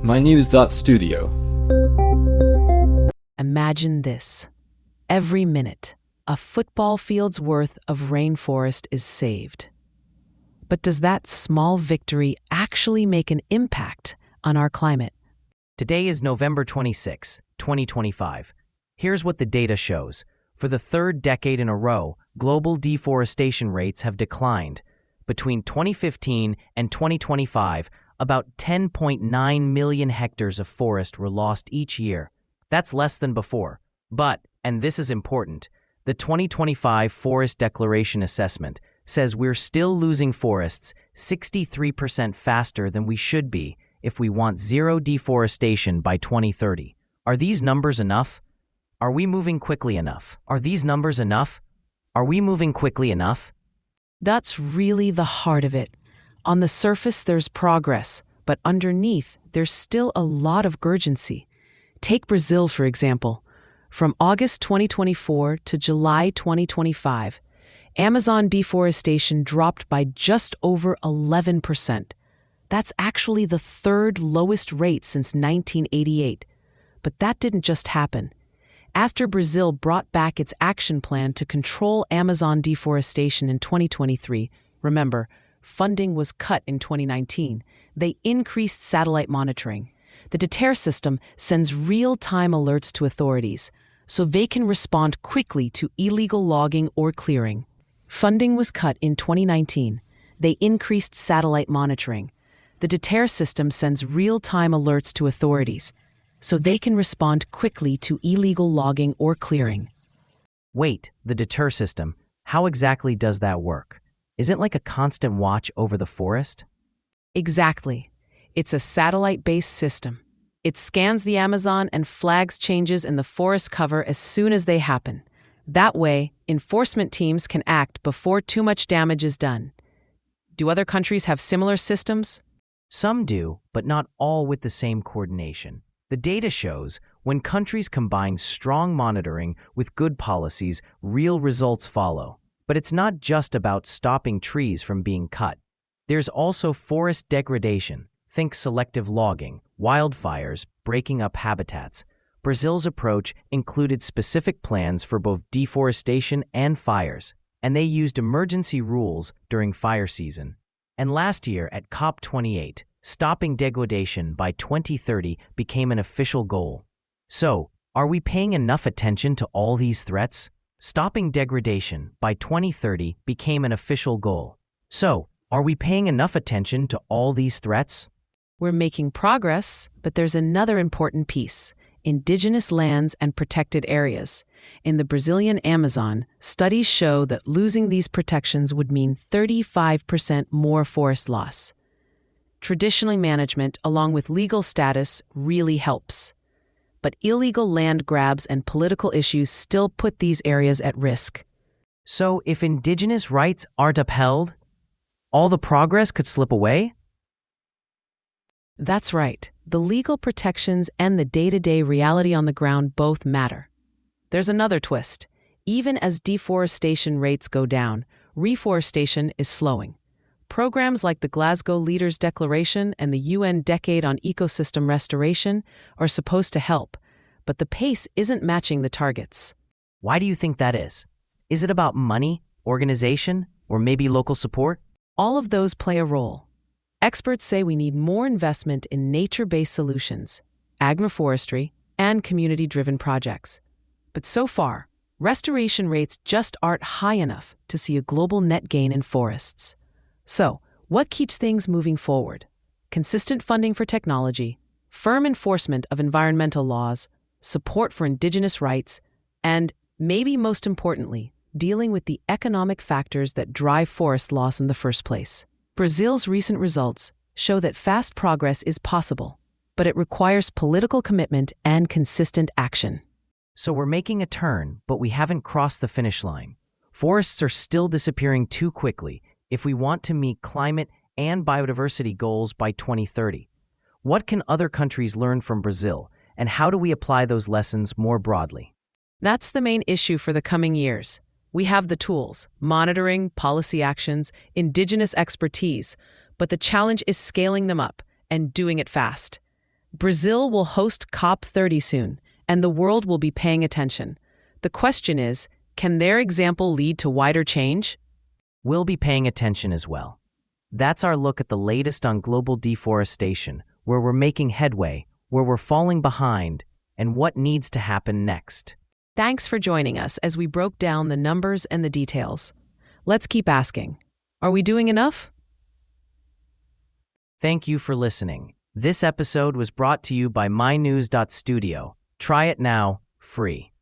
mynews.studio. Imagine this. Every minute, a football field's worth of rainforest is saved. But does that small victory actually make an impact on our climate? Today is November 26, 2025. Here's what the data shows. For the third decade in a row, global deforestation rates have declined. Between 2015 and 2025, about 10.9 million hectares of forest were lost each year. That's less than before. But, and this is important, the 2025 Forest Declaration Assessment says we're still losing forests 63% faster than we should be if we want zero deforestation by 2030. Are these numbers enough? Are we moving quickly enough? Are these numbers enough? Are we moving quickly enough? That's really the heart of it. On the surface, there's progress, but underneath, there's still a lot of urgency. Take Brazil, for example. From August 2024 to July 2025, Amazon deforestation dropped by just over 11%. That's actually the third lowest rate since 1988. But that didn't just happen. After Brazil brought back its action plan to control Amazon deforestation in 2023, remember, funding was cut in 2019, they increased satellite monitoring. The deter system sends real-time alerts to authorities, so they can respond quickly to illegal logging or clearing. Funding was cut in 2019. They increased satellite monitoring. The deter system sends real-time alerts to authorities, so they can respond quickly to illegal logging or clearing. Wait, the deter system, how exactly does that work? Is it like a constant watch over the forest? Exactly. It's a satellite-based system. It scans the Amazon and flags changes in the forest cover as soon as they happen. That way, enforcement teams can act before too much damage is done. Do other countries have similar systems? Some do, but not all with the same coordination. The data shows when countries combine strong monitoring with good policies, real results follow. But it's not just about stopping trees from being cut. There's also forest degradation. Think selective logging, wildfires, breaking up habitats. Brazil's approach included specific plans for both deforestation and fires, and they used emergency rules during fire season. And last year at COP28, stopping degradation by 2030 became an official goal. So, are we paying enough attention to all these threats? Stopping degradation by 2030 became an official goal. So, are we paying enough attention to all these threats? We're making progress, but there's another important piece: indigenous lands and protected areas. In the Brazilian Amazon, studies show that losing these protections would mean 35% more forest loss. Traditional management, along with legal status, really helps. But illegal land grabs and political issues still put these areas at risk. So if indigenous rights aren't upheld, all the progress could slip away? That's right. The legal protections and the day-to-day reality on the ground both matter. There's another twist. Even as deforestation rates go down, reforestation is slowing. Programs like the Glasgow Leaders Declaration and the UN Decade on Ecosystem Restoration are supposed to help, but the pace isn't matching the targets. Why do you think that is? Is it about money, organization, or maybe local support? All of those play a role. Experts say we need more investment in nature-based solutions, agroforestry, and community-driven projects. But so far, restoration rates just aren't high enough to see a global net gain in forests. So, what keeps things moving forward? Consistent funding for technology, firm enforcement of environmental laws, support for indigenous rights, and, maybe most importantly, dealing with the economic factors that drive forest loss in the first place. Brazil's recent results show that fast progress is possible, but it requires political commitment and consistent action. So we're making a turn, but we haven't crossed the finish line. Forests are still disappearing too quickly if we want to meet climate and biodiversity goals by 2030. What can other countries learn from Brazil, and how do we apply those lessons more broadly? That's the main issue for the coming years. We have the tools, monitoring, policy actions, indigenous expertise, but the challenge is scaling them up and doing it fast. Brazil will host COP30 soon, and the world will be paying attention. The question is, can their example lead to wider change? We'll be paying attention as well. That's our look at the latest on global deforestation, where we're making headway, where we're falling behind, and what needs to happen next. Thanks for joining us as we broke down the numbers and the details. Let's keep asking, are we doing enough? Thank you for listening. This episode was brought to you by mynews.studio. Try it now, free.